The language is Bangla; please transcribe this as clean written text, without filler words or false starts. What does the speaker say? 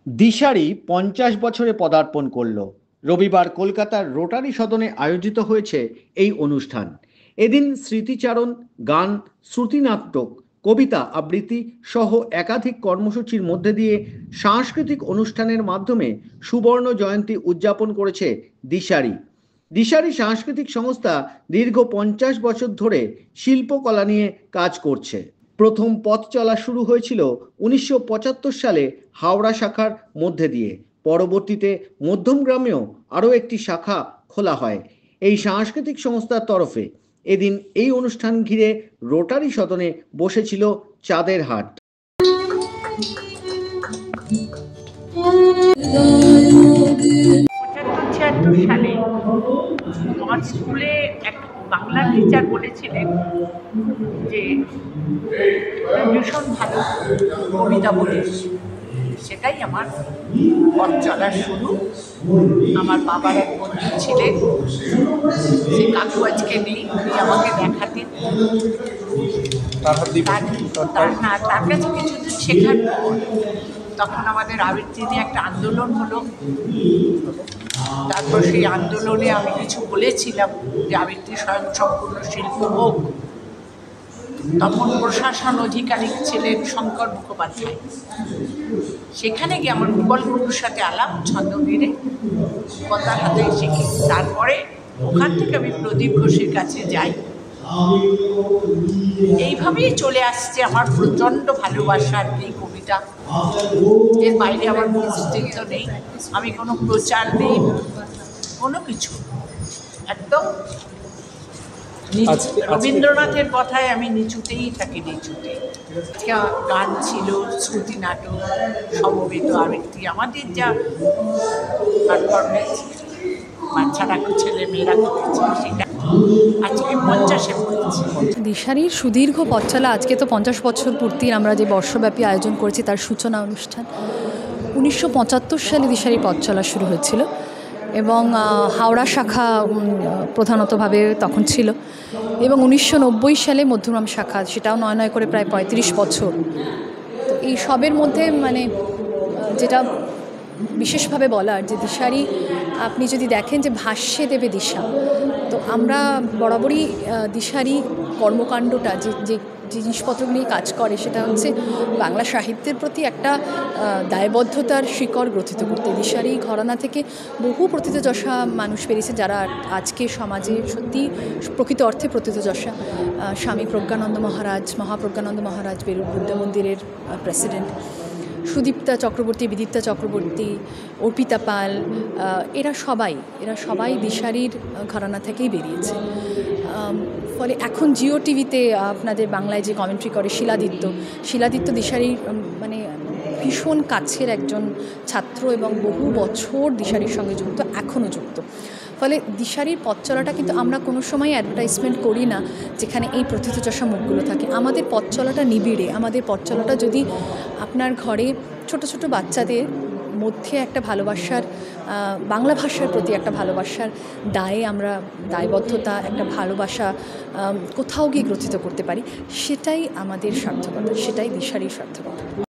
দিশারি ৫০ বছরে পদার্পণ করল। রবিবার কলকাতার রোটারি সদনে আয়োজিত হয়েছে এই অনুষ্ঠান। এদিন স্মৃতিচারণ, গান, শ্রুতিনাটক, কবিতা আবৃত্তি সহ একাধিক কর্মসূচির মধ্যে দিয়ে সাংস্কৃতিক অনুষ্ঠানের মাধ্যমে সুবর্ণ জয়ন্তী উদযাপন করেছে দিশারি। দিশারি সাংস্কৃতিক সংস্থা দীর্ঘ ৫০ বছর ধরে শিল্পকলা নিয়ে কাজ করছে। প্রথম পথ চলা শুরু হয়েছিল ১৯৭৫ সালে হাওড়া শাখার মধ্যে দিয়ে। পরবর্তীতে মধ্যমগ্রামেও আরও একটি শাখা খোলা হয় এই সাংস্কৃতিক সংস্থার তরফে। এদিন এই অনুষ্ঠান ঘিরে রোটারি সদনে বসেছিল চাঁদের হাট। সালে আমার স্কুলে এক বাংলা টিচার বলেছিলেন যে ভীষণ ভালো কবিতা বলিস। সেটাই আমার পথ চলার শুরু। আমার বাবার এক বন্ধু ছিলেন, সে কাকু আজকে নেই, উনি আমাকে দেখাতেন। তার কাছে কিছুদিন শেখার পর তখন আমাদের আবৃত্তি নিয়ে একটা আন্দোলন হলো। তারপর সেই আন্দোলনে আমি কিছু বলেছিলাম যে আবৃত্তি স্বয়ংসম্পূর্ণ শিল্প হোক। তখন প্রশাসন আধিকারিক ছিলেন শঙ্কর মুখোপাধ্যায়। সেখানে গিয়ে আমার ভূগোল গুরুর সাথে আলাপ, ছন্দ মেরে কথার হাতে শিখি। তারপরে ওখান থেকে আমি প্রদীপ ঘোষের কাছে যাই। এইভাবেই চলে আসছে আমার প্রচণ্ড ভালোবাসার এই কবিতা। এর বাইরে আমার কোনো অস্তিত্ব নেই, আমি কোনো প্রচার নেই, কোনো কিছু। একদম রবীন্দ্রনাথের কথায় আমি নিচুতেই থাকি, নিচুতে। গান ছিল, শ্রুতি নাটক, সমবেত আবৃত্তি, আমাদের যা পারফরমেন্স বাচ্চারা ছেলে মেয়েরা করছে সেটা আজকে ৫০-এ পড়েছে। দিশারির সুদীর্ঘ পথ চলা, আজকে তো ৫০ বছর পূর্তির আমরা যে বর্ষব্যাপী আয়োজন করেছি তার সূচনা অনুষ্ঠান। ১৯৭৫ সালে দিশারির পথ চলা শুরু হয়েছিল এবং হাওড়া শাখা প্রধানতভাবে তখন ছিল, এবং ১৯৯০ সালে মধ্যমগ্রাম শাখা, সেটাও নয় করে প্রায় ৩৫ বছর। তো এই সবের মধ্যে মানে যেটা বিশেষভাবে বলার যে দিশারি, আপনি যদি দেখেন যে ভাষ্যে দেবে দিশা, তো আমরা বরাবরই দিশারি কর্মকাণ্ডটা যে জিনিসপত্র নিয়ে কাজ করে সেটা হচ্ছে বাংলা সাহিত্যের প্রতি একটা দায়বদ্ধতার শিকড় গ্রথিত করতে। দিশারি ঘরানা থেকে বহু প্রথিতযশা মানুষ বেরিয়েছে যারা আজকে সমাজে সত্যি প্রকৃত অর্থে প্রথিতযশা। স্বামী প্রজ্ঞানন্দ মহারাজ, মহাপ্রজ্ঞানন্দ মহারাজ বেলুড় বুদ্ধ মন্দিরের প্রেসিডেন্ট, সুদীপ্তা চক্রবর্তী, বিদীপ্তা চক্রবর্তী, অর্পিতা পাল, এরা সবাই দিশারির ঘরানা থেকেই বেরিয়েছে। ফলে এখন জিও টিভিতে আপনাদের বাংলায় যে কমেন্ট্রি করে শিলাদিত্য দিশারির মানে ভীষণ কাছের একজন ছাত্র এবং বহু বছর দিশারির সঙ্গে যুক্ত, এখনও যুক্ত। ফলে দিশারির পথ চলাটা কিন্তু আমরা কোনো সময় অ্যাডভার্টাইজমেন্ট করি না যেখানে এই প্রথিতযশা মুখগুলো থাকে। আমাদের পথ চলাটা নিবিড়ে, আমাদের পথ চলাটা যদি আপনার ঘরে ছোট ছোট বাচ্চাদের মধ্যে একটা ভালোবাসার, বাংলা ভাষার প্রতি একটা ভালোবাসার আমরা দায়বদ্ধতা, একটা ভালোবাসা কোথাও গিয়ে গ্রথিত করতে পারি, সেটাই আমাদের সার্থকতা, সেটাই দিশারির সার্থকতা।